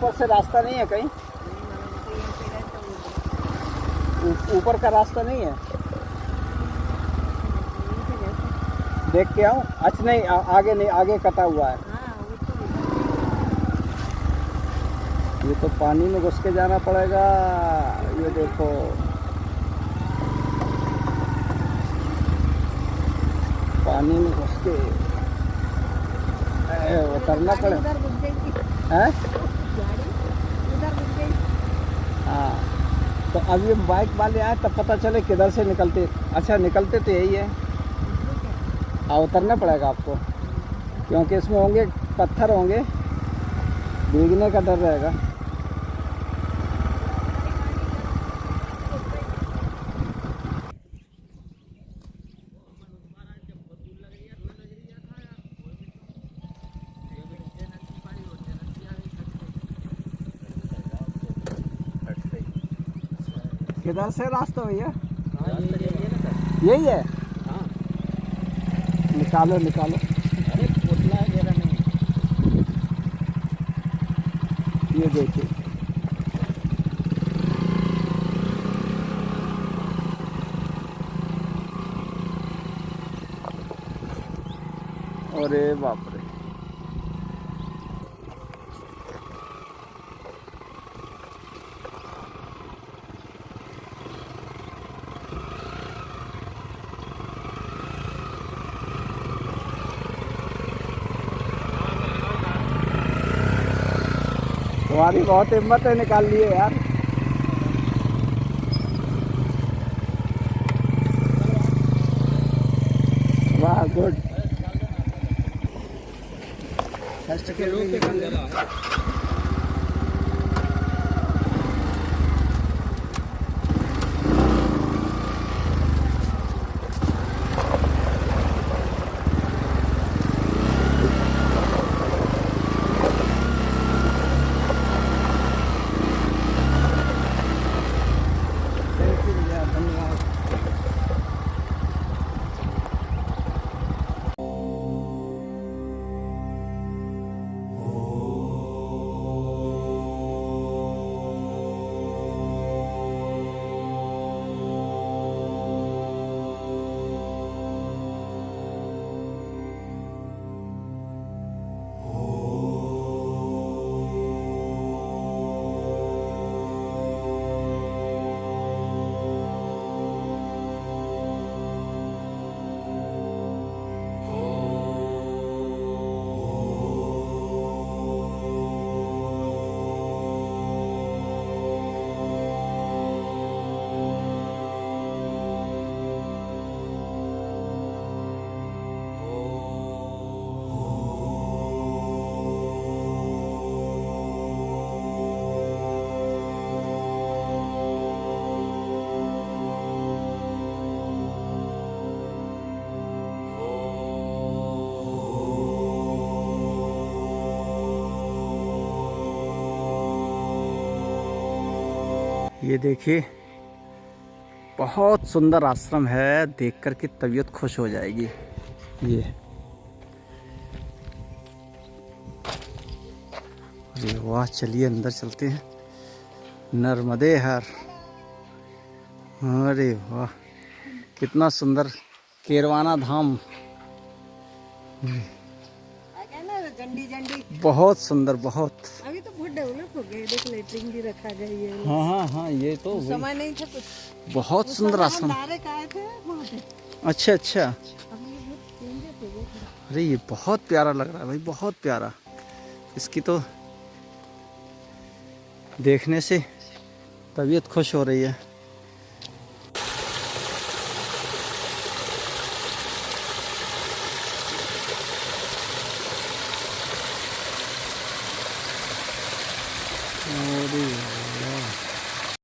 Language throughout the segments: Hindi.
ऊपर से रास्ता नहीं है कहीं? ऊपर का रास्ता नहीं है? देख के आऊँ? अच्छा नहीं, आगे नहीं, आगे कटा हुआ है। ये तो पानी में घुस के जाना पड़ेगा। ये देखो, पानी में घुस के उतरना पड़ेगा। हैं? हाँ, तो अब ये बाइक वाले आए तब पता चले किधर से निकलते। अच्छा, निकलते तो यही है। हाँ, उतरना पड़ेगा आपको, क्योंकि इसमें होंगे पत्थर, होंगे, भीगने का डर रहेगा। किधर से रास्ता भैया? यही है। हाँ, निकालो निकालो। अरे पोटला है, घेरा नहीं। ये देखिए, अरे बाप रे। तुम्हारी बहुत हिम्मत है, निकाल लिए यार। वाह, गुड। फर्स्ट के रूप में ये देखिए, बहुत सुंदर आश्रम है, देख कर के तबीयत खुश हो जाएगी। ये अरे वाह, चलिए अंदर चलते हैं। नर्मदे हर, अरे वाह, कितना सुंदर केरवाना धाम। जंडी जंडी बहुत सुंदर, बहुत। अभी तो बहुत डेवलप हो गया, देख लेटरिंग भी रखा गया है। हाँ हाँ हाँ, ये तो समय नहीं था कुछ। बहुत सुंदर आश्रम। अच्छा अच्छा, अरे ये बहुत प्यारा लग रहा है भाई, बहुत प्यारा। इसकी तो देखने से तबीयत खुश हो रही है।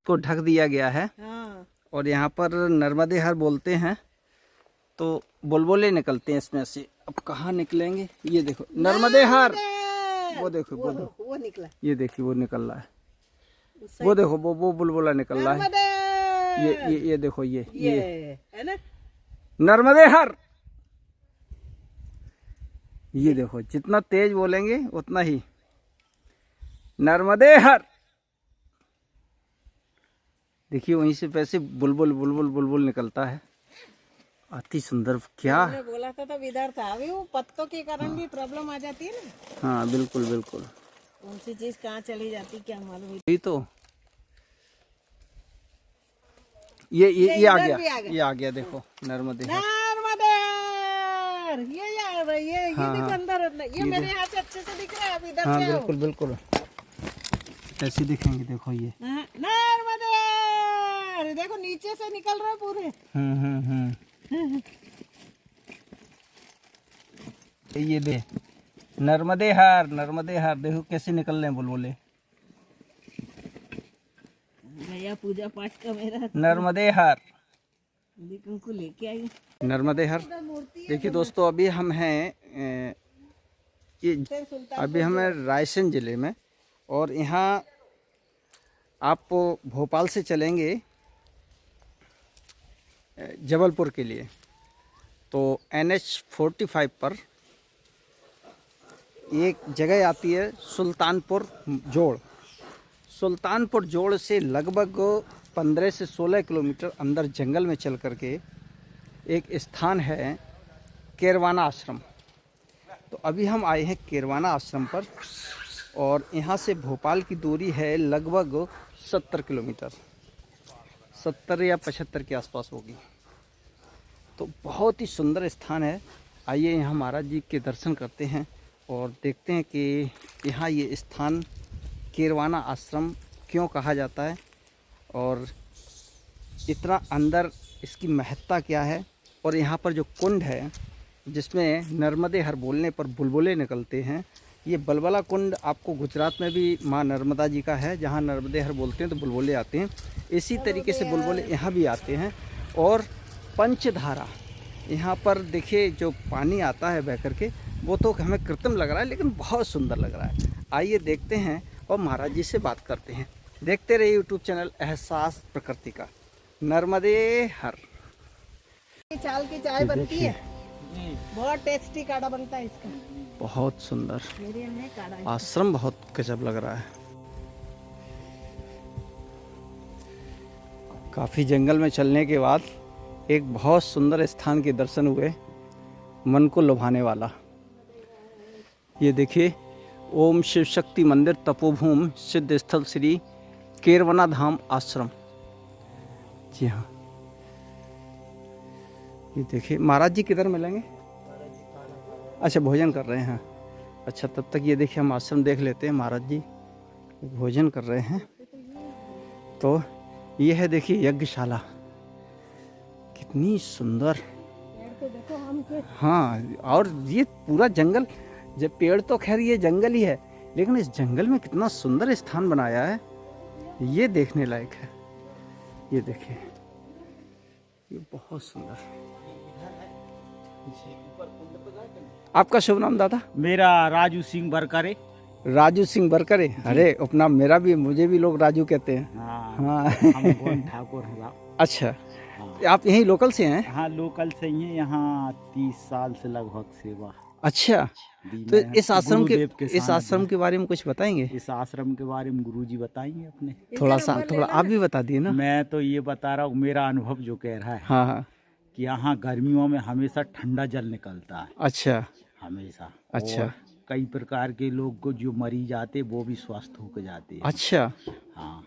को ढक दिया गया है। हाँ। और यहाँ पर नर्मदे हर बोलते हैं, तो बुलबुले निकलते हैं इसमें से। अब कहाँ निकलेंगे? ये देखो नर्मदे हर, वो देखो, वो निकला। ये देखिए, वो निकल रहा है। वो देखो, वो बुलबुला निकल रहा है। ये देखो, ये है ना नर्मदे हर। ये देखो, जितना तेज बोलेंगे उतना ही नर्मदे हर। देखिए वहीं से वैसे बुलबुल बुलबुल बुलबुल निकलता है, अति सुंदर। क्या मैंने बोला था तब इधर था, अभी वो पत्तों के कारण भी प्रॉब्लम आ जाती है ना। हाँ बिल्कुल बिल्कुल, कौन सी चीज कहाँ चली जाती क्या मालूम। यही तो। ये आ इधर गया, भी आ गया। ये आ गया, देखो नर्मदे हर। नर्मदेर ये आ रहा है, ये हाँ, देखो हाँ। अंदर, ये मेरे यहाँ से अच्छे से दिख रहा है, अब इधर हाँ से आओ। बिल्कुल बिल्कुल, ऐसे दिखेंगे, देखो ये। हाँ, नर्मदेर देखो नीचे से निकल रहा है पूरे। हम्म। ये दे नर्मदे हर, नर्मदे हर, देखो कैसे निकल रहे हैं बुलबुले। भैया पूजा पाठ का मेरा नर्मदे हर, उनको लेके आई। नर्मदे हर। देखिए दोस्तों, अभी हम हैं ये अभी हम हैं रायसेन ज़िले में, और यहाँ आप भोपाल से चलेंगे जबलपुर के लिए, तो NH-45 पर एक जगह आती है सुल्तानपुर जोड़। सुल्तानपुर जोड़ से लगभग 15 से 16 किलोमीटर अंदर जंगल में चल करके एक स्थान है केरवाना आश्रम। तो अभी हम आए हैं केरवाना आश्रम पर, और यहाँ से भोपाल की दूरी है लगभग 70 किलोमीटर, 70 या 75 के आसपास होगी। तो बहुत ही सुंदर स्थान है। आइए यहाँ महाराज जी के दर्शन करते हैं और देखते हैं कि यहाँ ये स्थान केरवाना आश्रम क्यों कहा जाता है, और इतना अंदर इसकी महत्ता क्या है। और यहाँ पर जो कुंड है जिसमें नर्मदे हर बोलने पर बुलबुले निकलते हैं, ये बलबला कुंड आपको गुजरात में भी माँ नर्मदा जी का है, जहाँ नर्मदे हर बोलते हैं तो बुलबुले आते हैं। इसी तरीके से बुलबुले यहाँ भी आते हैं। और पंचधारा, यहाँ पर देखिए जो पानी आता है बह करके, वो तो हमें कृत्रिम लग रहा है लेकिन बहुत सुंदर लग रहा है। आइए देखते हैं और महाराज जी से बात करते हैं। देखते रहिए यूट्यूब चैनल एहसास प्रकृति का। नर्मदे हर। चाल की चाय बनती है, बहुत टेस्टी काढ़ा बनता है इसका। बहुत सुंदर मेरे यहाँ काढ़ा है। आश्रम, बहुत गजब लग रहा है। काफ़ी जंगल में चलने के बाद एक बहुत सुंदर स्थान के दर्शन हुए, मन को लुभाने वाला। ये देखिए, ओम शिव शक्ति मंदिर तपोभूमि सिद्ध स्थल श्री केरवना धाम आश्रम। जी हाँ, ये देखिए महाराज जी किधर मिलेंगे? अच्छा, भोजन कर रहे हैं। अच्छा, तब तक ये देखिए हम आश्रम देख लेते हैं। महाराज जी भोजन कर रहे हैं। तो ये है देखिए यज्ञशाला, कितनी सुंदर। तो देखो हम के हाँ, और ये पूरा जंगल, जब पेड़ तो खैर ये जंगल ही है, लेकिन इस जंगल में कितना सुंदर स्थान बनाया है, ये देखने लायक है। ये देखिए, ये बहुत सुंदर। आपका शुभ नाम दादा? मेरा राजू सिंह बरकरे। राजू सिंह बरकरे। अरे उपनाम मेरा भी, मुझे भी लोग राजू कहते हैं। हाँ, हाँ। हम गोन ठाकुर हैं। अच्छा, हाँ, आप यहीं लोकल से हैं? हाँ लोकल से ही हैं, यहाँ 30 साल से लगभग सेवा अच्छा, दी तो मैं इस आश्रम गुरुदेव के इस सानिध्य आश्रम में। के बारे में कुछ बताएंगे? इस आश्रम के बारे में गुरुजी बताएंगे अपने। थोड़ा आप भी बता दिए ना। मैं तो ये बता रहा हूँ, मेरा अनुभव जो कह रहा है हाँ हाँ। कि यहाँ गर्मियों में हमेशा ठंडा जल निकलता है, अच्छा हमेशा। अच्छा। और कई प्रकार के लोग को जो मरीज आते वो भी स्वस्थ होकर जाते हैं। अच्छा हाँ,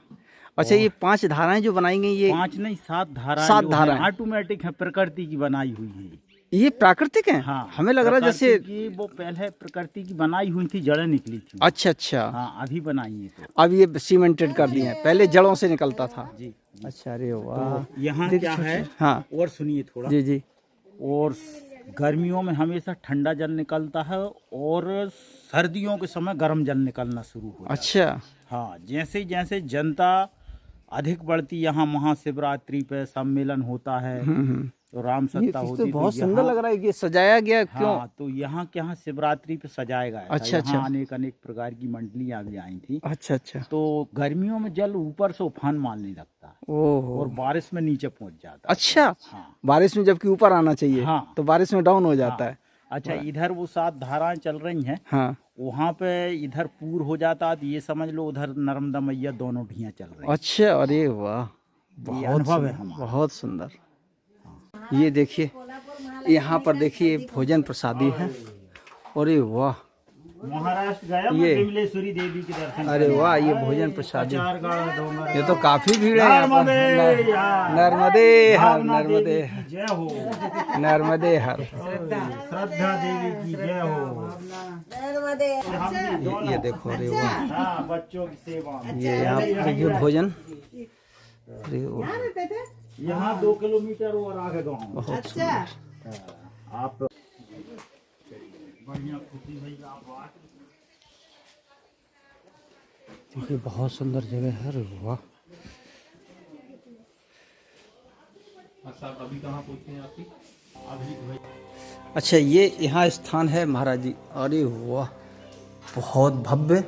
अच्छा। ये 5 धाराएं जो बनाई गई, ये 5 नहीं 7 धाराएं, 7 धाराएं ऑटोमेटिक है, प्रकृति की बनाई हुई है। ये प्राकृतिक है? हाँ, हमें लग रहा है जैसे। प्रकृति की वो पहले प्रकृति की बनाई हुई थी, जड़ें निकली थी। अच्छा अच्छा। हाँ, अभी बनाई है तो। अब ये सीमेंटेड कर दिए हैं, पहले जड़ों से निकलता था। जी। अच्छा, अरे वाह। तो यहाँ क्या है, हाँ और सुनिए थोड़ा। जी जी। और गर्मियों में हमेशा ठंडा जल निकलता है, और सर्दियों के समय गर्म जल निकलना शुरू हो जाता है। अच्छा। हाँ, जैसे जैसे जनता अधिक बढ़ती, यहाँ महाशिवरात्रि पे सम्मेलन होता है, तो राम ये सत्ता तो होती, बहुत तो सुंदर यहाँ- लग रहा है, ये सजाया गया क्यों? हाँ, तो यहाँ क्या है, शिवरात्रि पे सजाया गया था। अच्छा, अच्छा। यहाँ अनेक अनेक प्रकार की मंडलियाँ भी आई थी। अच्छा अच्छा। तो गर्मियों में जल ऊपर से उफान मारने लगता है, ओह, और बारिश में नीचे पहुंच जाता है। अच्छा। हाँ, बारिश में जबकि ऊपर आना चाहिए, हाँ। तो बारिश में डाउन हो जाता हाँ। है। अच्छा, इधर वो 7 धाराएं चल रही हैं, हाँ। वहाँ पे इधर पूर हो जाता तो ये समझ लो उधर नर्मदा मैया दोनों ढियाँ चल रही हैं। अच्छा, अरे वाह, ये बहुत अनुभव है सुंदर, हमारा। बहुत सुंदर। ये देखिए, यहाँ पर देखिए भोजन प्रसादी है। अरे वाह, महाराष्ट्र गया ये विमलेश्वरी देवी के दर्शन अरे करने। वाह, ये भोजन प्रसादी, अचारगढ़, डोंगर, ये तो काफी भीड़ है यहाँ पर। नर्मदे यार। नर्मदे हर, भावना नर्मदे देवी हर, की जय हो, नर्मदे हर। श्रद्धा देवी की जय हो। ये देखो, अरे वाह, हाँ, बच्चों की सेवा में। ये यहाँ देखिए भोजन। अरे वाह, यहाँ 2 किलोमीटर और आगे गाँव। बहुत सुंदर। आप बढ़िया, खुशी भाई आप आए। देखिए बहुत सुंदर जगह है। अरे वाह, अभी कहाँ पहुँचे हैं आपकी? अभी अच्छा, ये यहाँ स्थान है महाराज जी। अरे वाह, बहुत भव्य।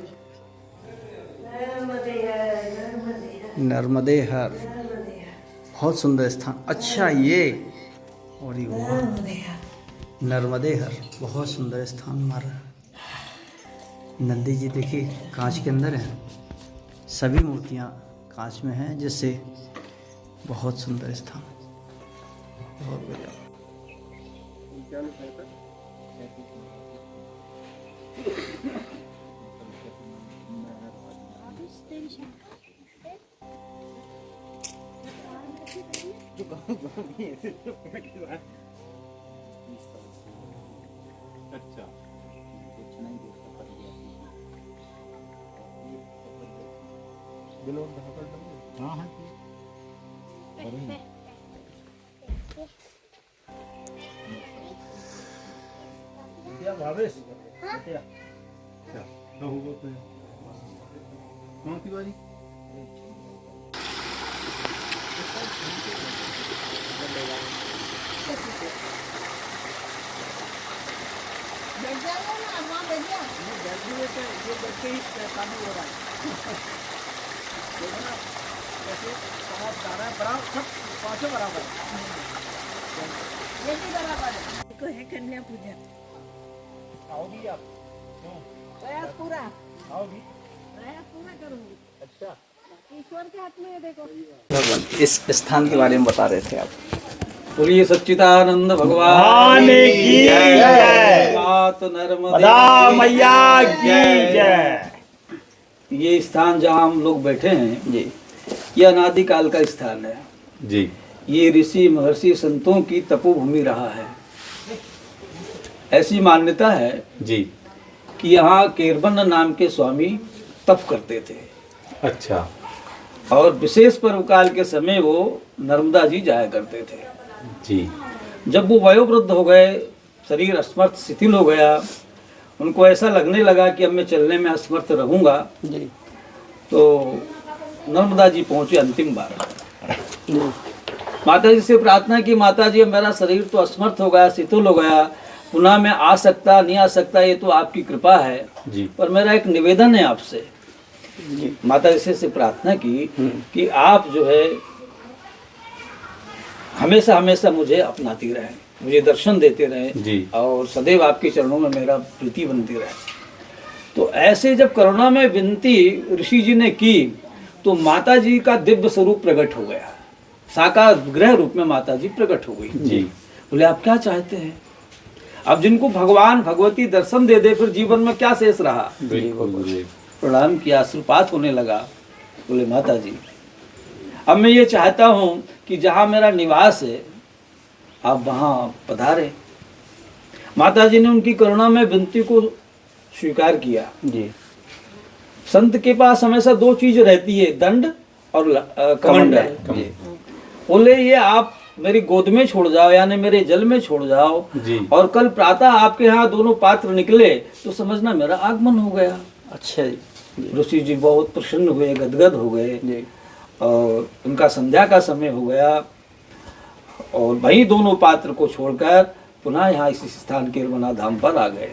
नर्मदे हर, बहुत सुंदर स्थान। अच्छा, ये अरे वाह, नर्मदे हर, बहुत सुंदर स्थान हमारा। नंदी जी देखिए कांच के अंदर हैं, सभी मूर्तियाँ कांच में हैं, जिससे बहुत सुंदर स्थान, बहुत बढ़िया। हाँ हाँ, क्या भावेश? क्या? कौन सी बारी? कन्या पूजन आओगी आप? प्रयास पूरा आओगी? प्रयास पूरा करूंगी। अच्छा, ईश्वर के हाथ में है, देखो। इस स्थान के बारे में बता रहे थे आप। बोलिए सच्चिदानंद भगवान भगवान की जय। मात नर्मदे मदा मैया की जय। ये स्थान जहाँ हम लोग बैठे हैं जी, ये अनादिकाल का स्थान है जी। ये ऋषि महर्षि संतों की तपोभूमि रहा है। ऐसी मान्यता है जी। कि यहाँ केरबन नाम के स्वामी तप करते थे। अच्छा। और विशेष पर्वकाल के समय वो नर्मदा जी जाया करते थे जी। जब वो वयोवृद्ध हो गए, शरीर असमर्थ शिथिल हो गया, उनको ऐसा लगने लगा कि अब मैं चलने में असमर्थ रहूंगा जी, तो नर्मदा जी पहुंचे अंतिम बार। माता जी से प्रार्थना की, माता जी अब मेरा शरीर तो असमर्थ हो गया, शिथिल हो गया, पुनः मैं आ सकता नहीं आ सकता, ये तो आपकी कृपा है जी। पर मेरा एक निवेदन है आपसे। माता जी से प्रार्थना की कि आप जो है हमेशा हमेशा मुझे अपनाती रहें, मुझे दर्शन देते रहें जी। और सदैव आपके चरणों में मेरा प्रीति बनती रहे। तो ऐसे जब करुणा में विनती ऋषि जी ने की तो माता जी का दिव्य स्वरूप प्रकट हो गया, साकार ग्रह रूप में माता जी प्रकट हो गई जी। बोले आप क्या चाहते हैं? अब जिनको भगवान भगवती दर्शन दे दे फिर जीवन में क्या शेष रहा। बिल्कुल जी। प्रणाम किया, आशीर्वाद होने लगा। बोले माता जी अब मैं ये चाहता हूँ कि जहाँ मेरा निवास है आप वहाँ पधारे। माता जी ने उनकी करुणा में विनती को स्वीकार किया जी। संत के पास हमेशा दो चीज रहती है, दंड और कमंडल। बोले ये आप मेरी गोद में छोड़ जाओ, यानी मेरे जल में छोड़ जाओ जी। और कल प्रातः आपके यहाँ दोनों पात्र निकले तो समझना मेरा आगमन हो गया। अच्छा जी। ऋषि जी बहुत प्रसन्न हुए, गदगद हो गए और उनका संध्या का समय हो गया और वही दोनों पात्र को छोड़कर पुनः यहाँ इस स्थान के केरबना धाम पर आ गए।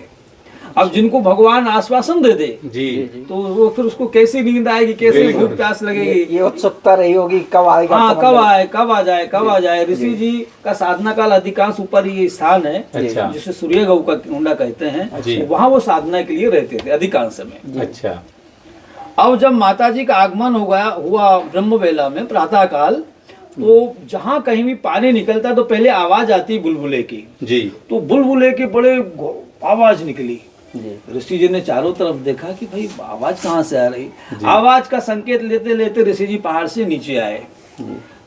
अब जिनको भगवान आश्वासन दे दे जी तो वो फिर उसको कैसी नींद आएगी, कैसे भूख प्यास लगेगी। ये उत्सुकता रही होगी कब आएगा, हाँ, कब कब अंदर- आए, कब आ जाए, कब आ जाए। ऋषि जी का साधना काल अधिकांश ऊपर ये स्थान है अच्छा। जिसे सूर्य गौ का कुंडा कहते हैं, जी। वहाँ वो साधना के लिए रहते थे अधिकांश समय। अच्छा अब जब माता जी का आगमन हुआ ब्रह्म वेला में प्रातः काल, तो जहाँ कहीं भी पानी निकलता तो पहले आवाज आती बुलबुले की। जी तो बुलबुले की बड़े आवाज निकली। जी ऋषि जी ने चारों तरफ देखा कि भाई आवाज कहाँ से आ रही। आवाज का संकेत लेते लेते ऋषि जी पहाड़ से नीचे आए।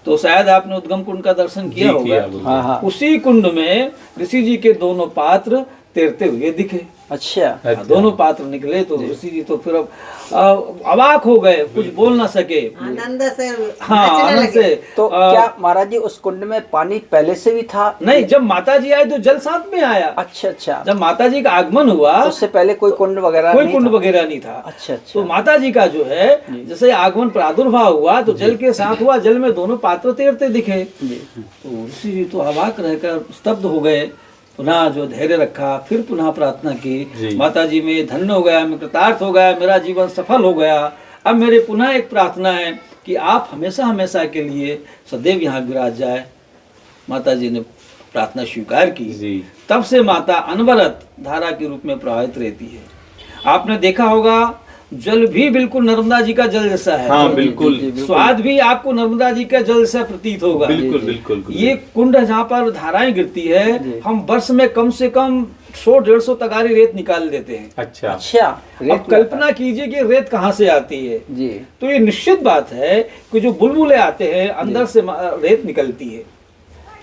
तो शायद आपने उद्गम कुंड का दर्शन किया जी किया होगा। बिल्कुल। हाँ हाँ उसी कुंड में ऋषि जी के दोनों पात्र तैरते हुए दिखे। अच्छा अच्छा। दोनों पात्र निकले तो ऋषि जी तो फिर अब अवाक हो गए, कुछ बोल ना सके। आनंद से हाँ, नाचने आनंद लगे। से। तो क्या महाराज जी उस कुंड में पानी पहले से भी था? नहीं, जब माता जी आए तो जल साथ में आया। अच्छा अच्छा, जब माता जी का आगमन हुआ तो उससे पहले कोई कुंड वगैरह कोई नहीं कुंड था? वगैरह नहीं था। अच्छा तो अच्छा माता जी का जो है जैसे आगमन प्रादुर्भाव हुआ तो जल के साथ हुआ, जल में दोनों पात्र तैरते दिखे। जी तो ऋषि जी तो अवाक रहकर स्तब्ध हो गए। पुनः जो धैर्य रखा, फिर पुनः प्रार्थना जी। की, माता जी मैं धन्य हो गया, मैं कृतार्थ हो गया, मेरा जीवन सफल हो गया। अब मेरे पुनः एक प्रार्थना है कि आप हमेशा हमेशा के लिए सदैव यहाँ विराज जाए। माता जी ने प्रार्थना स्वीकार की। जी तब से माता अनवरत धारा के रूप में प्रवाहित रहती है। आपने देखा होगा जल भी बिल्कुल नर्मदा जी का जल जैसा है। हाँ बिल्कुल स्वाद भी आपको नर्मदा जी का जल जैसा प्रतीत होगा। बिल्कुल बिल्कुल ये कुंड जहाँ पर धाराएं गिरती है, हम वर्ष में कम से कम 100-150 तगारी रेत निकाल देते हैं। अच्छा अच्छा अब कल्पना कीजिए कि रेत कहाँ से आती है। जी तो ये निश्चित बात है कि जो बुलबुले आते हैं अंदर से रेत निकलती है।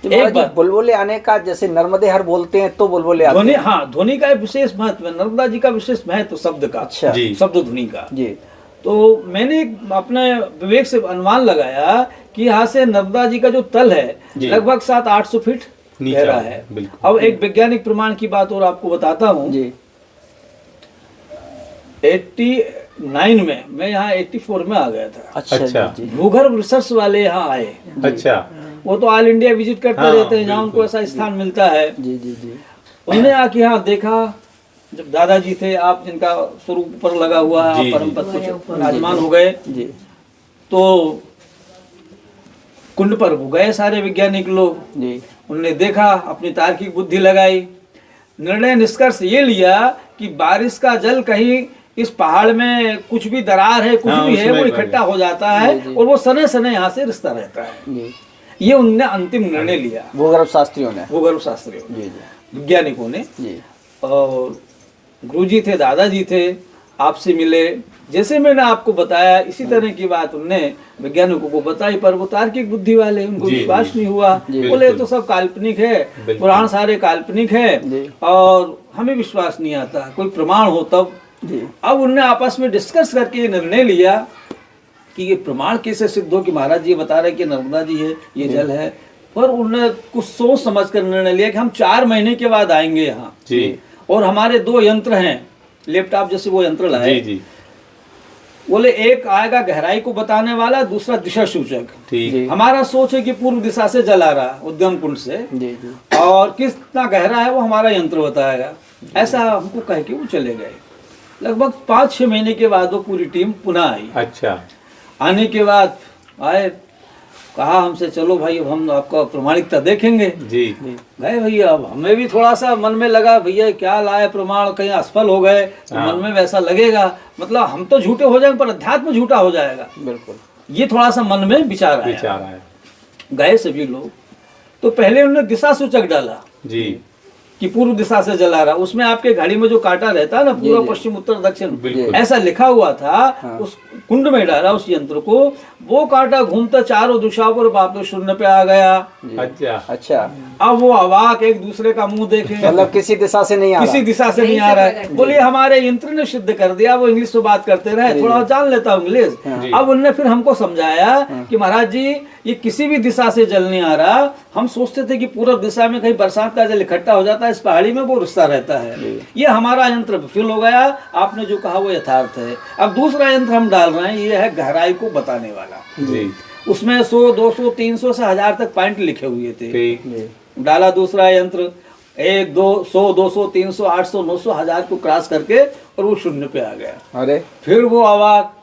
तो एक महाराज जी बात- बुलबुले आने का जैसे नर्मदे हर बोलते हैं तो बुलबुले आते ध्वनि, हैं। हाँ, ध्वनि का एक विशेष महत्व है। नर्मदा जी का विशेष महत्व शब्द का, अच्छा जी शब्द ध्वनि का। जी तो मैंने अपने विवेक से अनुमान लगाया कि यहाँ से नर्मदा जी का जो तल है जी। लगभग 700-800 फीट नीचा गहरा है, है। बिल्कुल। अब एक वैज्ञानिक प्रमाण की बात और आपको बताता हूँ। जी 89 में मैं यहाँ 84 में आ गया था। अच्छा अच्छा। जी जी भूगर्भ रिसर्च वाले यहाँ आए। अच्छा वो तो ऑल इंडिया विजिट करते हाँ, रहते हैं जहाँ उनको बिल्कुल। ऐसा स्थान मिलता है। जी जी जी उन्होंने आके यहाँ देखा। जब दादाजी थे, आप जिनका स्वरूप पर लगा हुआ है, जी, आप परम जी। पद कुछ विराजमान हो गए, जी तो कुंड पर वो गए सारे वैज्ञानिक लोग। जी उन्होंने देखा, अपनी तार्किक बुद्धि लगाई, निर्णय निष्कर्ष ये लिया कि बारिश का जल कहीं इस पहाड़ में कुछ भी दरार है, कुछ हाँ, भी है, उसमें वो इकट्ठा हो जाता है जी, जी। और वो सने सने यहाँ से रिश्ता रहता है। जी ये उनने अंतिम निर्णय लिया, भूगर्भ शास्त्रियों ने। भूगर्भ शास्त्रियों जी जी वैज्ञानिकों ने। जी और गुरुजी थे, दादाजी थे, आपसे मिले। जैसे मैंने आपको बताया इसी तरह की बात उनने वैज्ञानिकों को बताई, पर वो तार्किक बुद्धि वाले, उनको जी, विश्वास जी। नहीं हुआ। जी, बोले बिल्कुल। तो सब काल्पनिक है, बिल्कुल। पुराण सारे काल्पनिक है जी। और हमें विश्वास नहीं आता, कोई प्रमाण हो तब। जी अब उनने आपस में डिस्कस करके ये निर्णय लिया कि ये प्रमाण कैसे सिद्ध हो कि महाराज जी बता रहे कि नर्मदा जी है, ये जल है। पर उन्होंने कुछ सोच समझ कर निर्णय लिया कि हम 4 महीने के बाद आएंगे यहाँ, जी और हमारे 2 यंत्र हैं, लैपटॉप जैसे वो यंत्र लाए। जी जी बोले एक आएगा गहराई को बताने वाला, दूसरा दिशा सूचक। ठीक जी हमारा सोच है कि पूर्व दिशा से जल आ रहा उद्गम कुंड से, जी जी और कितना गहरा है वो हमारा यंत्र बताएगा। ऐसा हमको कह के वो चले गए। लगभग 5-6 महीने के बाद वो पूरी टीम पुनः आई। अच्छा आने के बाद आए, कहा हमसे चलो भाई अब हम आपका प्रमाणिकता देखेंगे। जी गए भैया। अब हमें भी थोड़ा सा मन में लगा, भैया क्या लाए प्रमाण, कहीं असफल हो गए तो हाँ। मन में वैसा लगेगा, मतलब हम तो झूठे हो जाएंगे पर अध्यात्म झूठा हो जाएगा। बिल्कुल ये थोड़ा सा मन में विचार आया। विचार आया गए सभी लोग। तो पहले उन्होंने दिशा सूचक डाला जी कि पूर्व दिशा से जला रहा। उसमें आपके घड़ी में जो कांटा रहता है ना, पूर्व जी। पश्चिम उत्तर दक्षिण, बिल्कुल। ऐसा लिखा हुआ था। हाँ। उस कुंड में डाला उस यंत्र को, वो कांटा घूमता चारों दिशाओं पर वापस शून्य पे आ गया। जी। अच्छा अच्छा अब वो अवाक एक दूसरे का मुंह देखे, मतलब किसी दिशा से नहीं आ किसी रहा। दिशा से नहीं आ रहा है। बोलिए हमारे यंत्र ने सिद्ध कर दिया। वो इंग्लिश में बात करते रहे, थोड़ा जान लेता हूँ इंग्लिश। जी। अब उनने फिर हमको समझाया कि महाराज जी ये किसी भी दिशा से जल नहीं आ रहा। हम सोचते थे कि पूर्व दिशा में कहीं बरसात का जल इकट्ठा हो जाता है, इस पहाड़ी में वो रिश्ता रहता है। ये हमारा यंत्र विफल हो गया। आपने जो कहा वो यथार्थ है। अब दूसरा यंत्र हम डाल रहे हैं, ये है गहराई को बताने वाला। जी उसमें 100, 200, 300 से 1000 तक पॉइंट लिखे हुए थे। ठीक जी डाला दूसरा यंत्र, 1 2 100 200 300 800 900 1000 को क्रॉस करके और वो शून्य पे आ गया। अरे फिर वो अवाक,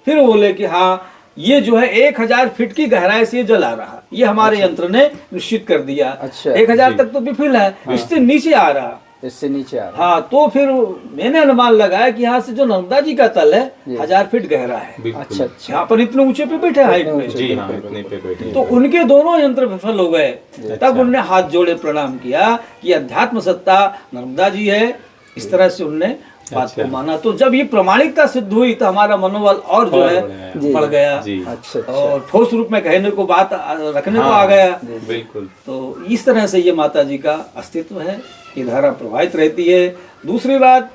फिर बोले कि हाँ ये जो है 1000 फीट की गहराई से ये जल आ रहा, ये हमारे यंत्र ने निश्चित कर दिया। अच्छा। 1000 तक तो विफल है, इससे नीचे आ रहा। इससे नीचे आ रहा हाँ, तो फिर मैंने अनुमान लगाया कि यहाँ से जो नर्मदा जी का तल है 1000 फीट गहरा है। बिल्कुल। अच्छा अच्छा यहाँ पर इतने ऊंचे पे बैठे हाइट में, जी हाँ, इतने पे बैठे तो उनके दोनों यंत्र विफल हो गए। तब उनने हाथ जोड़े प्रणाम किया कि अध्यात्म सत्ता नर्मदा जी है, इस तरह से उनने बात को माना। तो जब ये प्रमाणिकता सिद्ध हुई तो हमारा मनोबल और जो है बढ़ गया, जी। अच्छा अच्छा और ठोस रूप में कहने को बात रखने को आ गया। बिल्कुल। तो इस तरह से ये माता जी का अस्तित्व है, ये धारा प्रवाहित रहती है। दूसरी बात,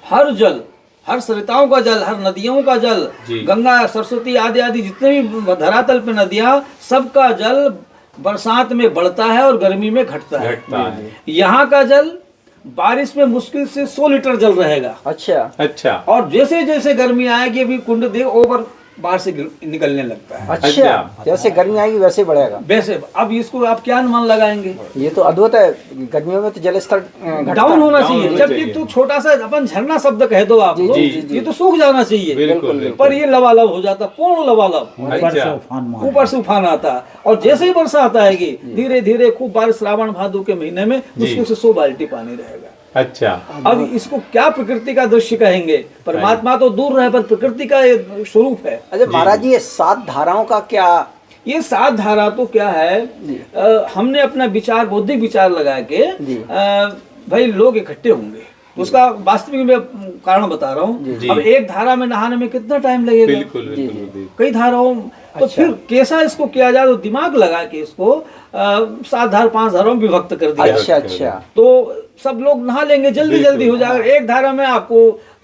हर जल, हर सरिताओं का जल, हर नदियों का जल, जी। गंगा सरस्वती आदि आदि जितने भी धरातल पे नदियां, सबका जल बरसात में बढ़ता है और गर्मी में घटता है। यहाँ का जल बारिश में मुश्किल से 100 लीटर जल रहेगा। अच्छा अच्छा और जैसे जैसे गर्मी आएगी अभी कुंड देख ओवर बाहर से निकलने लगता है। अच्छा जैसे गर्मी आएगी वैसे बढ़ेगा। वैसे अब इसको आप क्या अनुमान लगाएंगे? ये तो अद्भुत है, गर्मियों में तो जल स्तर घटता डाउन होना डाउन चाहिए, होना जबकि चाहिए। तो छोटा सा अपन झरना शब्द कह दो आप लोग, जी, जी। ये तो सूख जाना चाहिए। बिल्कुल बिल्कुल। पर ये लबालब हो जाता, पूर्ण लबालब, ऊपर से अच्छा। उफान मार ऊपर से उफान आता। और जैसे ही बरसात आएगी धीरे धीरे खूब बारिश, श्रावण भादो के महीने में मुश्किल से 100 बाल्टी पानी रहेगा। अच्छा अब इसको क्या प्रकृति का दृश्य कहेंगे? परमात्मा तो दूर रहे, पर प्रकृति का ये स्वरूप है। अच्छा महाराज जी, ये 7 धाराओं का क्या? ये 7 धारा तो क्या है, हमने अपना विचार, बौद्धिक विचार लगा के भाई लोग इकट्ठे होंगे, उसका वास्तविक में कारण बता रहा हूँ। अब एक धारा में नहाने में कितना टाइम लगेगा? बिल्कुल बिल्कुल। कई धाराओं तो फिर कैसा इसको किया जाए, तो दिमाग लगा के इसको 7 धार 5 धाराओं में विभक्त कर दिया। अच्छा अच्छा तो सब लोग नहा लेंगे, जल्दी जल्दी हो जाएगा। एक धारा में आपको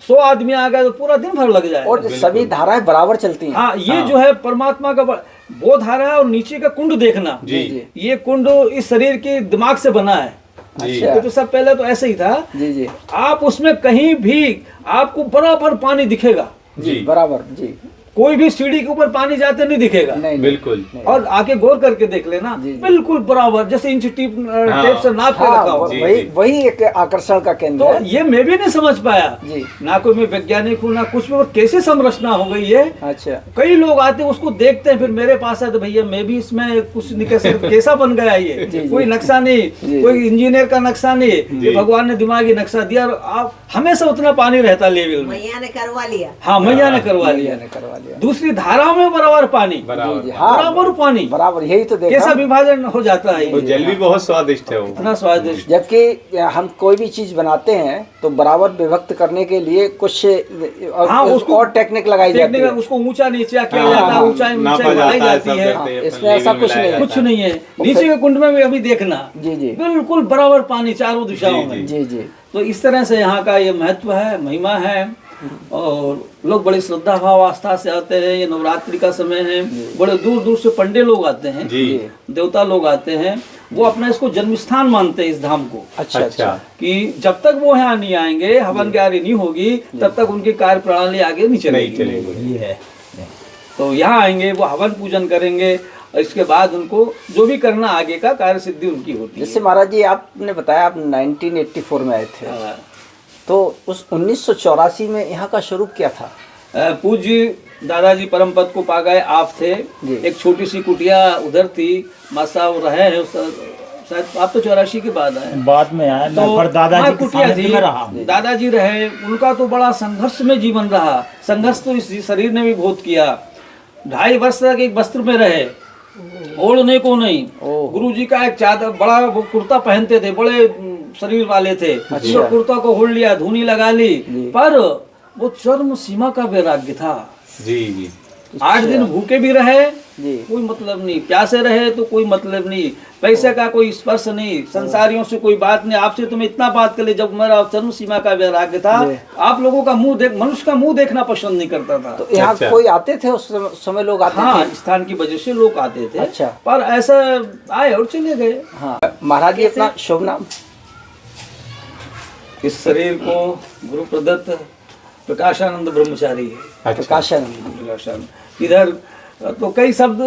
100 आदमी आ गए तो पूरा दिन भर लग जाएगा। और सभी धाराएं बराबर चलती हैं। हाँ, ये जो है परमात्मा का वो धारा है। और नीचे का कुंड देखना, जी। ये कुंड इस शरीर के दिमाग से बना है। अच्छा तो सब पहले तो ऐसे ही था, जी जी आप उसमें कहीं भी आपको बराबर पानी दिखेगा, जी बराबर जी। कोई भी सीढ़ी के ऊपर पानी जाते नहीं दिखेगा। नहीं बिल्कुल। और आके गौर करके देख लेना, जी, जी। बिल्कुल बराबर, जैसे इंच टेप से नाप के हाँ, रखा हो। जी, वही जी। वही एक आकर्षण का केंद्र तो है। ये मैं भी नहीं समझ पाया, जी ना कोई मैं वैज्ञानिक हूँ ना कुछ भी, और कैसे संरचना हो गई है। अच्छा कई लोग आते हैं उसको देखते हैं, फिर मेरे पास है तो भैया मैं भी इसमें कुछ नहीं कह सकता, कैसा बन गया ये। जी। कोई नक्शा नहीं, जी। कोई इंजीनियर का नक्शा नहीं, ये भगवान ने दिमागी नक्शा दिया। और आप हमेशा उतना पानी रहता लेवल में। मैया ने करवा लिया। हाँ, मैया ने करवा लिया। मैंने करवा लिया। दूसरी धाराओं में बराबर पानी, जी, बराबर। जी, हाँ, बराबर पानी, बराबर यही तो देखा। कैसा विभाजन हो जाता है वो ये। जल भी बहुत स्वादिष्ट है वो। इतना स्वादिष्ट। जबकि हम कोई भी चीज बनाते हैं तो बराबर विभक्त करने के लिए कुछ हाँ, उसको और टेक्निक लगाई जाती देखने है। का उसको ऊंचा नीचा किया हाँ, जाता है, हाँ, ऊंचाई नापा नीचाई बढ़ाई जाता है, जाती सब है। करते हैं, इसमें ऐसा लेवल कुछ मिलाया नहीं। जाता कुछ नहीं है। नीचे के कुंड में भी अभी देखना, जी जी बिल्कुल बराबर पानी चारों दिशाओं में। जी जी तो इस तरह से यहाँ का ये महत्व है, महिमा है। और लोग बड़ी श्रद्धा भाव आस्था से आते हैं। ये नवरात्रि का समय है, बड़े दूर दूर से पंडे लोग आते हैं, जी। देवता लोग आते हैं। वो अपना इसको जन्म स्थान मानते हैं इस धाम को। अच्छा अच्छा। अच्छा कि जब तक वो यहाँ नहीं आएंगे, हवन क्यारी नहीं होगी, तब तक उनकी कार्य प्रणाली आगे नहीं नहीं चलेगी। चलेगी। ये है। तो यहाँ आएंगे, वो हवन पूजन करेंगे, और इसके बाद उनको जो भी करना आगे का कार्य सिद्धि उनकी होती है। जैसे महाराज जी आपने बताया आप 1984 में आए थे, हाँ। तो उस 1984 में यहाँ का स्वरूप क्या था? पूज्य दादाजी परम पद को पा गए, आप थे। जी। एक छोटी सी कुटिया उधर थी, माँ साहब रहे हैं शायद। आप तो 84 के बाद आए। बाद में आया, मैं पर वहाँ दादाजी की कुटिया सानिध्य थी, में रहा। दादाजी रहे। उनका तो बड़ा संघर्ष में जीवन रहा। संघर्ष तो इस शरीर ने भी बहुत किया। 2.5 वर्ष तक एक वस्त्र में रहे, ओढ़ने को नहीं। गुरु जी का एक चादर, बड़ा वो कुर्ता पहनते थे, बड़े शरीर वाले थे। अच्छा। तो कुर्ता को ओढ़ लिया, धुनी लगा ली, पर वो चरम सीमा का वैराग्य था। जी जी 8 दिन भूखे भी रहे, जी कोई मतलब नहीं, प्यासे रहे तो कोई मतलब नहीं, पैसे का कोई स्पर्श नहीं, संसारियों से कोई बात नहीं। आपसे तो मैं इतना बात कर ले, जब मेरा चरम सीमा का वैराग्य था, आप लोगों का मुंह देख, मनुष्य का मुंह देखना पसंद नहीं करता था। तो यहाँ अच्छा। कोई आते थे उस समय लोग आते हाँ, थे? स्थान की वजह से लोग आते थे। अच्छा। पर ऐसा आए और चले गए। हाँ महाराज जी अपना शुभ नाम? इस शरीर को गुरु प्रदत्त प्रकाशानंद ब्रह्मचारी है। अच्छा। प्रकाशन। प्रकाशानंद। इधर तो कई शब्द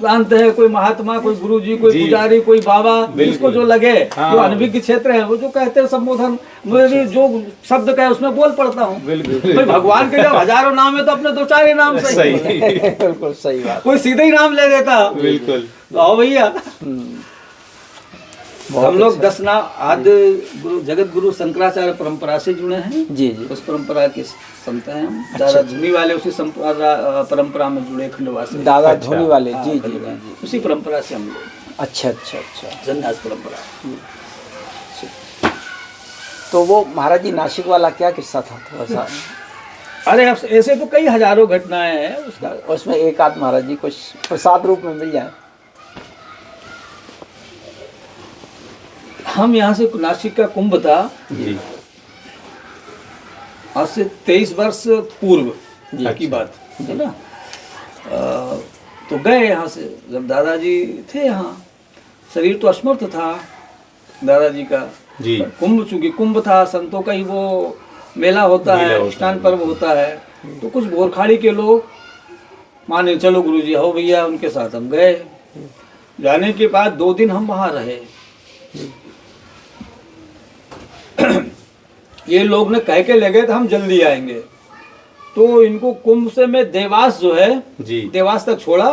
जानते हैं, कोई महात्मा, कोई गुरु जी, कोई जी। पुजारी, कोई बाबा, बिल्कुल। जिसको जो लगे, हाँ। जो अनभिज्ञ क्षेत्र है वो जो कहते हैं संबोधन, मैं भी जो शब्द कहे उसमें बोल पड़ता हूँ। बिल्कुल भाई भगवान के जब हजारों नाम है तो अपने 2-4 ही नाम सही, सही बिल्कुल सही बात। कोई सीधे ही नाम ले देता। बिल्कुल तो आओ भैया, हम लोग 10 नाम आद्य गुरु जगत गुरु शंकराचार्य परंपरा से जुड़े हैं। जी जी। उस परंपरा के संत हैं हम। दादा धुनी वाले उसी परंपरा में जुड़े, खंडवासी दादा धोनी वाले, हाँ, जी जी खंडवा। जी। उसी परंपरा से हम लोग, अच्छा अच्छा अच्छा। संन्यास परंपरा। तो वो महाराज जी नासिक वाला क्या किस्सा था थोड़ा सा? अरे अब ऐसे तो कई हजारों घटनाएं हैं उसका। उसमें एक आध महाराज जी कुछ प्रसाद रूप में मिल जाए। हम यहाँ से नासिक का कुंभ था जी आज से 23 वर्ष पूर्व जी, की बात है ना। तो गए यहाँ से, जब दादाजी थे यहाँ, शरीर तो असमर्थ था दादाजी का। जी कुंभ, चूंकि कुंभ था, संतों का ही वो मेला होता मेला है, होता स्नान है। पर्व होता है। तो कुछ बोरखाड़ी के लोग माने चलो गुरुजी हो भैया, उनके साथ हम गए। जाने के बाद 2 दिन हम वहाँ रहे। ये लोग ने कह के ले गए थे हम जल्दी आएंगे, तो इनको कुंभ से मैं देवास जो है, जी देवास तक छोड़ा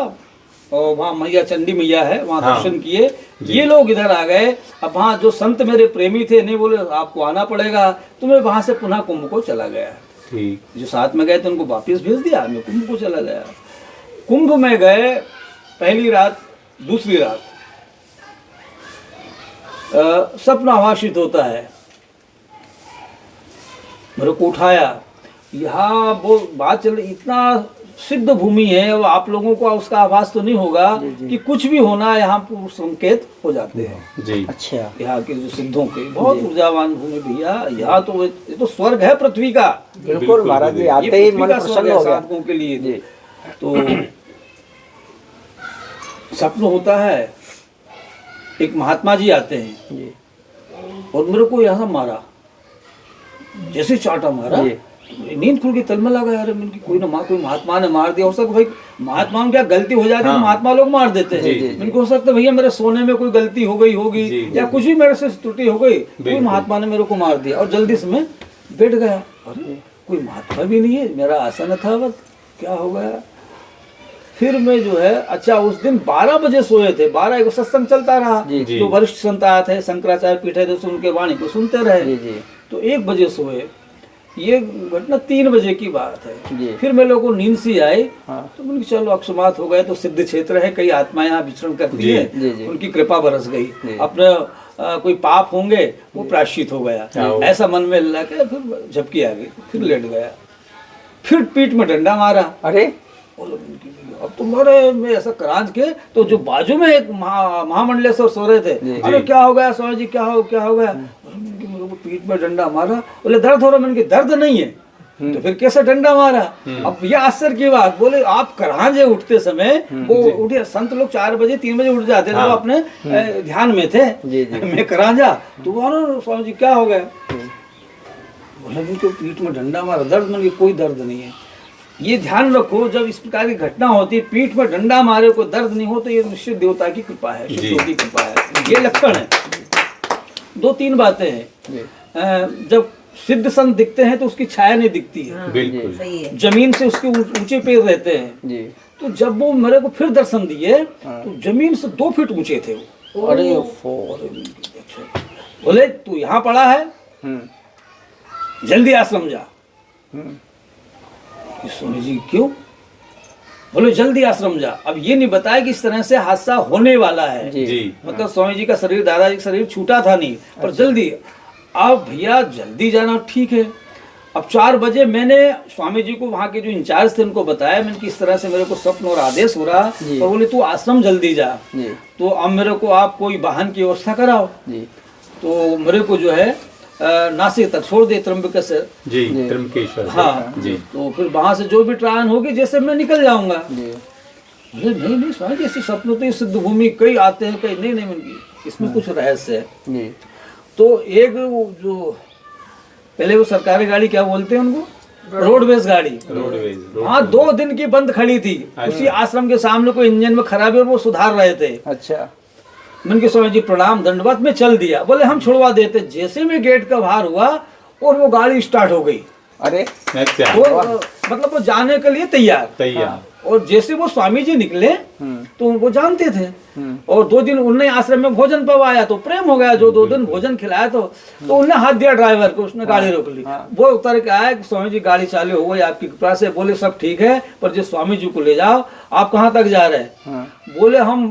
और वहाँ मैया चंडी मैया है, वहाँ हाँ। दर्शन किए। जी। ये लोग इधर आ गए। अब वहाँ जो संत मेरे प्रेमी थे, नहीं बोले आपको आना पड़ेगा, तो मैं वहाँ से पुनः कुंभ को चला गया। ठीक जो साथ में गए थे उनको वापिस भेज दिया, मैं कुंभ को चला गया। कुंभ में गए, पहली रात, दूसरी रात सपन आभाषित होता है। मेरे को उठाया, यहाँ वो बात चल, इतना सिद्ध भूमि है, वो आप लोगों को उसका आभास तो नहीं होगा कि कुछ भी होना यहाँ पर संकेत हो जाते हैं। जी अच्छा। यहाँ के जो सिद्धों के बहुत ऊर्जावान भूमि भैया। यहाँ तो ये तो स्वर्ग है पृथ्वी का। बिल्कुल महाराज जी, ये आते ही पृथ्वी मन का स्वर्ग प्रसन्न है हो गया। साधकों के लिए। जी। तो स्वप्न होता है, एक महात्मा जी आते हैं जी और मेरे को यहाँ मारा, जैसे चाटा मारा, जी। नींद खुल गई, तलमा लगा। यार मैंने कोई ना कोई महात्मा ने मार दिया। हो सकता भाई महात्मा में क्या गलती हो जाती है, हाँ। तो महात्मा लोग मार देते हैं। जी, जी, मैंने हो सकता भैया मेरे सोने में कोई गलती हो गई होगी, जी, या जी। कुछ भी मेरे से त्रुटि हो गई, कोई बिल्कुल। महात्मा ने मेरे को मार दिया। और जल्दी से मैं बैठ गया। अरे कोई महात्मा भी नहीं है, मेरा आसन था, बस क्या हो गया। फिर मैं जो है, अच्छा उस दिन 12 बजे सोए थे, 12 एक सत्संग चलता रहा। जी, जी। जो वरिष्ठ संत आए थे, शंकराचार्य पीठ है, तो उनके वाणी को सुनते रहे। जी जी तो 1 बजे सोए। ये घटना 3 बजे की बात है। जी। फिर मेरे लोगों को नींद सी आई। हाँ। तो मैंने कहा, चलो अक्षमात हो गए, तो सिद्ध क्षेत्र है, कई आत्मा यहाँ विचरण करती जी, है, जी, जी। उनकी कृपा बरस गई। जी। अपने कोई पाप होंगे वो प्रायश्चित हो गया, हाँ। ऐसा मन में लगा। फिर झपकी आ गई, फिर लेट गया। फिर पीठ में डंडा मारा। अरे और अब तुम्हारे में ऐसा करांच के, तो जो बाजू में एक महामंडलेश्वर सो रहे थे, जी। अरे क्या हो गया स्वामी जी, क्या हो गया। अरे मेरे को पीठ में डंडा मारा। बोले दर्द हो रहा, मैंने कहा दर्द नहीं है, तो फिर कैसे डंडा मारा। अब ये आश्चर्य की बात, बोले आप करांजे उठते समय, वो उठे संत लोग 4 बजे 3 बजे उठ जाते थे, हाँ। वो अपने ध्यान में थे। जी, जी। मैं करांजा, तो बोलो स्वामी जी क्या हो गया। बोले भी तो पीठ में डंडा मारा, दर्द, मैंने कहा कोई दर्द नहीं है। ये ध्यान रखो, जब इस प्रकार की घटना होती है, पीठ में डंडा मारे को दर्द नहीं हो, तो ये निश्चित देवता की कृपा है, जी। शिव की कृपा है, ये लक्षण है। 2-3 बातें हैं। जब सिद्ध संत दिखते हैं तो उसकी छाया नहीं दिखती है, बिल्कुल सही है। जमीन से उसके ऊंचे पैर रहते हैं। जी। तो जब वो मेरे को फिर दर्शन दिए, तो जमीन से 2 फीट ऊंचे थे वो। अरे बोले तू यहाँ पड़ा है, जल्दी आश्रम जा। स्वामी जी क्यों। बोले जल्दी आश्रम जा। अब ये नहीं बताया कि इस तरह से हादसा होने वाला है। जी। जी मतलब स्वामी जी का शरीर, दादाजी का शरीर छूटा था नहीं, पर जल्दी। अब भैया जल्दी जाना ठीक है। अब 4 बजे मैंने स्वामी जी को, वहाँ के जो इंचार्ज थे उनको बताया, मैंने कि इस तरह से मेरे को स्वप्न और आदेश हो रहा। जी। और बोले तू आश्रम जल्दी जा। जी तो अब मेरे को आप कोई वाहन की व्यवस्था कराओ। जी तो मेरे को जो है नासिक तक छोड़ दे, त्र्यंबकेश्वर। जी त्र्यंबकेश्वर हाँ जी तो फिर वहां से जो भी ट्रायन होगी, जैसे मैं निकल जाऊंगा। जी बोले नहीं स्वामी जी, ऐसी सपनों तो ये सिद्ध भूमि कई आते हैं, कई नहीं नहीं, इसमें कुछ रहस्य है। जी तो एक वो जो पहले वो सरकारी गाड़ी क्या बोलते हैं उनको, रोडवेज गाड़ी। रोडवेज वहाँ 2 दिन की बंद खड़ी थी, उसी आश्रम के सामने कोई इंजन में खराबी और वो सुधार रहे थे। अच्छा। मैंने कहा स्वामी जी प्रणाम दंडवत में चल दिया, बोले हम छुड़वा देते। जैसे में गेट का बाहर हुआ और वो गाड़ी स्टार्ट हो गई, अरे अच्छा वो मतलब वो जाने के लिए तैयार। और जैसे वो स्वामी जी निकले तो वो जानते थे, और 2 दिन उन्हें आश्रम में भोजन पवाया तो प्रेम हो गया। जो 2 दिन भोजन खिलाया तो उन्हें हाथ दिया ड्राइवर को, उसने गाड़ी रोक ली। वो उतर के आया कि स्वामी जी गाड़ी चालू हो गई आपकी कृपा से। बोले सब ठीक है, पर जो स्वामी जी को ले जाओ। आप कहाँ तक जा रहे हैं? बोले हम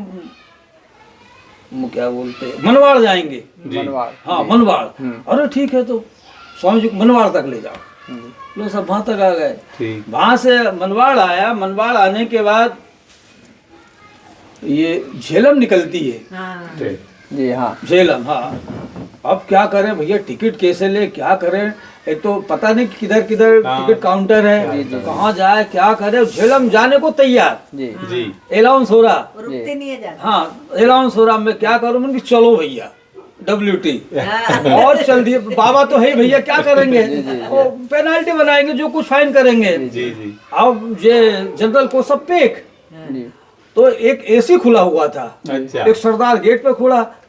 क्या बोलते मनवाड़ जाएंगे। मनवाड़। हाँ मनवाड़। अरे ठीक है, तो स्वामी जी को मनवाड़ तक ले जाओ। लोग सब वहां तक आ गए। ठीक। वहां से मनवाड़ आया। मनवाड़ आने के बाद ये झेलम निकलती है। हाँ। ठीक। जी हाँ। झेलम, हाँ। अब क्या करें भैया, टिकट कैसे ले, क्या करें? एक तो पता नहीं किधर किधर टिकट काउंटर है, कहाँ जाए, क्या करे। झेलम जाने को तैयार जी जी। अलाउंस हो रहा। रुकते नहीं है ज्यादा। हाँ अलाउंस हो रहा। मैं क्या करूं? मैंने कहा, चलो भैया WT और चल दिए। बाबा तो है भैया, क्या करेंगे? वो पेनाल्टी बनाएंगे, जो कुछ फाइन करेंगे। जी जी। अब ये जनरल को सब पेक। जी। तो एक AC खुला हुआ था। अच्छा। एक सरदार गेट पे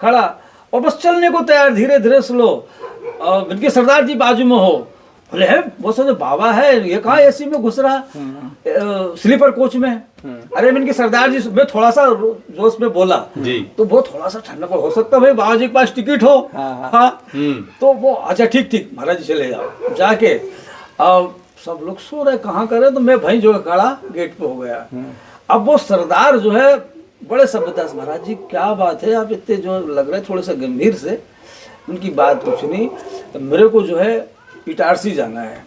खड़ा और बस चलने को तैयार, धीरे धीरे स्लो। और इनके सरदार जी बाजू में हो। बोले है वो सोचे बाबा है, ये कहाँ AC में घुस रहा, स्लीपर कोच में। अरे इनके सरदार जी, मैं थोड़ा सा जोश में बोला जी। तो वो थोड़ा सा ठंडा हो सकता है भाई, बाबा जी के पास टिकट हो। हाँ। तो वो अच्छा ठीक महाराज जी चले जाओ। जाके अब सब लोग सो रहे, कहाँ करे, तो मैं भाई जो खड़ा गेट पे हो गया। अब वो सरदार जो है बड़े सभ्यता, महाराज जी क्या बात है, आप इतने जो लग रहे थोड़े से गंभीर से। उनकी बात कुछ नहीं, मेरे को जो है इटारसी जाना है।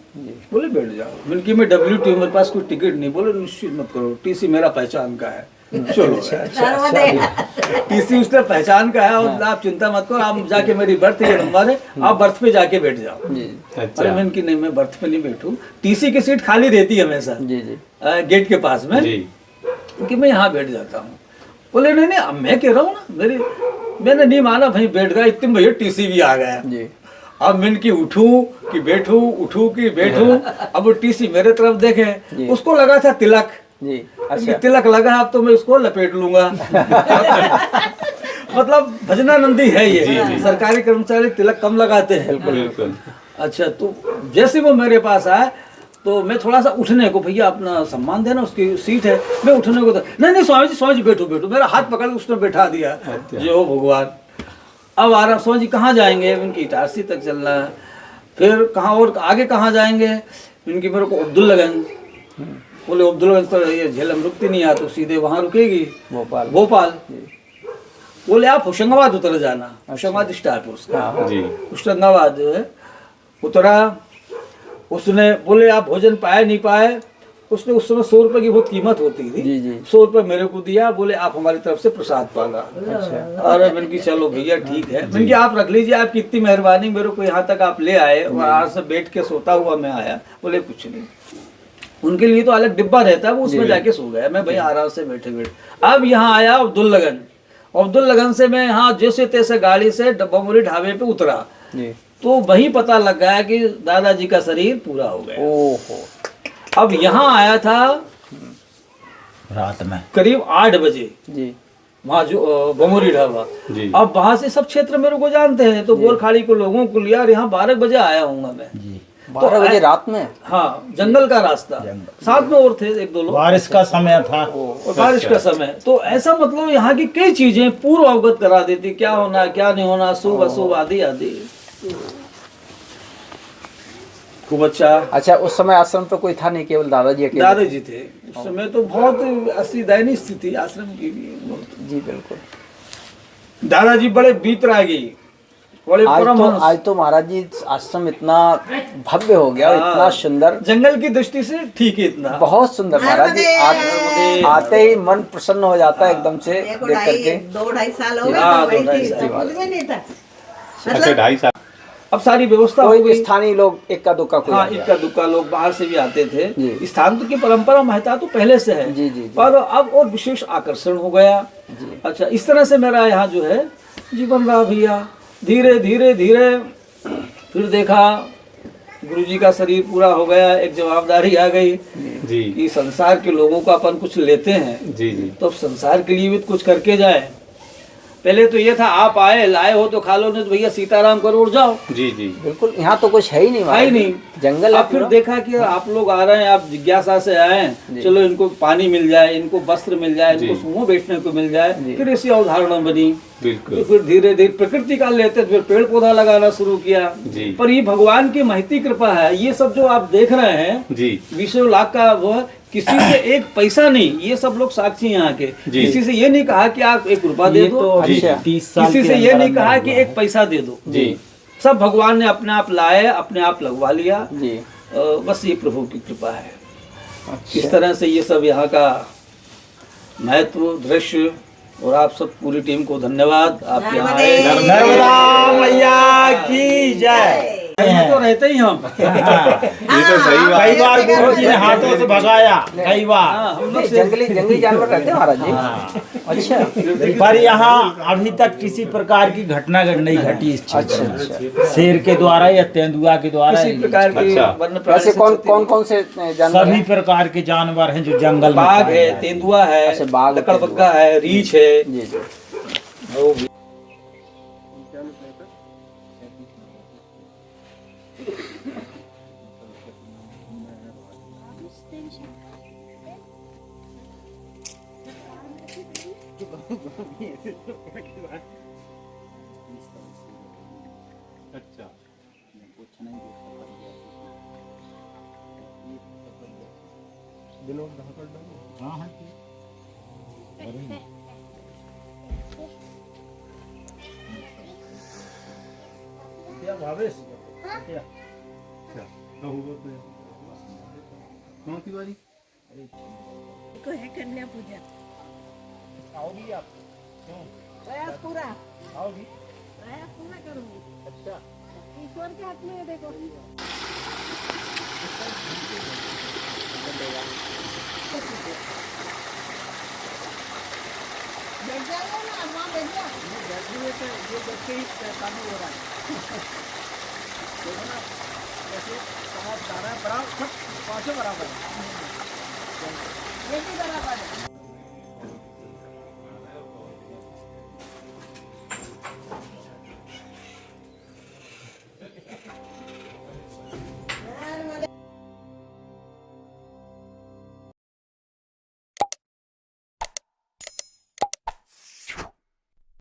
बोले बैठ जाओ। मैंने मैं WT, मेरे पास कोई टिकट नहीं। बोले निश्चित मत करो, TC मेरा पहचान का है। चलो TC उसने पहचान का है, और आप चिंता मत करो, आप जाके मेरी बर्थ ये नंबर है, आप बर्थ पे जाके बैठ जाओ। अरे मैंने की नहीं, मैं बर्थ पे नहीं बैठूं, TC की सीट खाली रहती है हमेशा गेट के पास में, कि मैं यहाँ बैठ जाता हूँ। बोले नहीं नहीं, अब मैं कह रहा हूँ ना, मैंने नहीं माना भाई, बैठ गया। इतने भैया TC भी आ गया। अब मैं की उठूं कि बैठूं, उठूं कि बैठूं। अब वो TC मेरे तरफ देखे, उसको लगा था तिलक। अच्छा। तिलक लगा, अब तो मैं उसको लपेट लूंगा। मतलब भजनानंदी है ये। सरकारी कर्मचारी तिलक कम लगाते हैं। बिल्कुल। अच्छा, तो जैसे वो मेरे पास आए तो मैं थोड़ा सा उठने को, भैया अपना सम्मान देना, उसकी सीट है। मैं उठने को नहीं स्वामी जी बैठो बैठो। मेरा हाथ पकड़ के उसने बैठा दिया। जो भगवान। अब आ रहा, स्वामी जी कहाँ जाएंगे? इनकी इटारसी तक चलना है। फिर कहाँ और आगे कहाँ जाएंगे? इनकी मेरे को अब्दुल्लागंज। बोले अब्दुल्लागंज तो ये झेलम रुकती नहीं, आ तो सीधे वहाँ रुकेगी भोपाल। बोले आप होशंगाबाद उतर जाना। होशंगाबाद स्टार्ट उसका। होशंगाबाद जो है उतरा। उसने बोले आप भोजन पाए नहीं पाए। उसने उस समय 100 रुपए की बहुत कीमत होती थी। 100 रुपए मेरे को दिया। बोले आप हमारी तरफ से प्रसाद पाना। अच्छा। अरे मैंने की चलो भैया ठीक है। मैंने की आप रख लीजिए, आपकी इतनी मेहरबानी, मेरे को यहाँ तक आप ले आए, और आज से बैठ के सोता हुआ मैं आया। बोले कुछ नहीं, उनके लिए तो अलग डिब्बा रहता है, वो उसमें जाके सो गया। मैं भाई आराम से बैठे। अब यहाँ आया अब्दुल्लागंज से मैं यहाँ जैसे तैसे गाड़ी से बमोरी ढाबे पे उतरा, तो वही पता लग गया कि दादाजी का शरीर पूरा हो गया। ओहो। अब यहाँ आया था रात में करीब 8 बजे। वहाँ जो बमोरी ढाबा, अब वहाँ से सब क्षेत्र मेरे को जानते हैं, तो गोरखाड़ी को लोगों को लिया। यहाँ 12 बजे आया हूँ मैं। 12 बजे रात में? हाँ, जंगल का रास्ता, साथ में और थे 1-2 लोग। बारिश का समय था, और बारिश का समय। तो ऐसा मतलब यहाँ की कई चीजें पूर्व अवगत करा देती, क्या होना क्या नहीं होना, शुभ अशुभ आदि आदि। खूब अच्छा। उस समय आश्रम पे कोई था नहीं, केवल दादाजी अकेले? दादाजी थे उस समय। तो बहुत ऐसी दयनीय स्थिति आश्रम की भी। जी बिल्कुल। दादाजी बड़े बीतरागी, बड़े परमहंस। आज तो महाराज जी आश्रम इतना भव्य हो गया, इतना सुंदर, जंगल की दृष्टि से ठीक है, इतना बहुत सुंदर महाराज जी। आते ही मन प्रसन्न हो जाता है एकदम से देख करके। 2-2.5 साल हो गए, अच्छा 2.5 साल। अब सारी व्यवस्था कोई भी स्थानीय लोग इक्का दुक्का कोई हाँ, इक्का दुक्का लोग बाहर से भी आते थे। स्थान की परंपरा महत्ता तो पहले से है। जी। पर अब और विशेष आकर्षण हो गया। अच्छा, इस तरह से मेरा यहाँ जो है जीवन रहा भैया। धीरे धीरे धीरे फिर देखा गुरुजी का शरीर पूरा हो गया, एक जवाबदारी आ गई जी कि संसार के लोगों को अपन कुछ लेते हैं जी जी तो अब संसार के लिए भी कुछ करके जाए। पहले तो ये था आप लाए हो तो खा लो, नहीं तो भैया सीताराम करो उड़ जाओ। जी जी बिल्कुल, यहाँ तो कुछ है ही नहीं, है ही नहीं, जंगल है अब फिर पूरा। देखा कि आप लोग आ रहे हैं, आप जिज्ञासा से आए हैं, चलो इनको पानी मिल जाए, इनको वस्त्र मिल जाए, इनको जी। सूंघो बैठने को मिल जाए, फिर ऐसी अवधारणा बनी। तो बिल्कुल फिर धीरे धीरे प्रकृति का लेते फिर पेड़ पौधा लगाना शुरू किया। जी पर ये भगवान की महती कृपा है। ये सब जो आप देख रहे हैं जी 20 लाख का वो है, किसी से एक पैसा नहीं, ये सब लोग साक्षी हैं यहाँ के। जी। किसी से ये नहीं कहा कि आप 1 रुपया दे ये दो, तो अभी जी। 30 साल किसी के से ये अंदर नहीं अंदर कहा कि हुआ है। 1 पैसा दे दो। जी सब भगवान ने अपने आप लाए, अपने आप लगवा लिया। जी। बस ये प्रभु की कृपा है। इस तरह से ये सब यहाँ का महत्व, दृश्य, और आप सब पूरी टीम को धन्यवाद। आप यहाँ आए। नर्मदा मैया की जय। में तो रहते ही हम। ये तो सही बात कई है। बार गुरु जी ने हाथों से भगाया, कई बार। हाँ, हम लोग से जंगली जानवर रहते हैं महाराज जी। हाँ। अच्छा पर यहाँ अभी तक किसी प्रकार की घटना नहीं घटी इस क्षेत्र में। अच्छा। शेर के द्वारा या तेंदुआ के द्वारा किसी प्रकार की अच्छा। वन्य प्राणी वैसे से कौन से जानवर सभी हैं? प्रकार के जानवर हैं जो जंगल में बाघ पाए है, जाते हैं। तेंदुआ है, अच्छा, बाघ, लकड़बग्गा है, रीछ है। जी जी। वो भी- अच्छा कौन सी बारी को है कन्या पूजा। प्रयास पूरा प्रयास पूरा करूंगी। अच्छा, ईश्वर के हाथ में है, देखो। बैठ जाइए ना, वहाँ बैठ जाओ। ये भी बराबर है।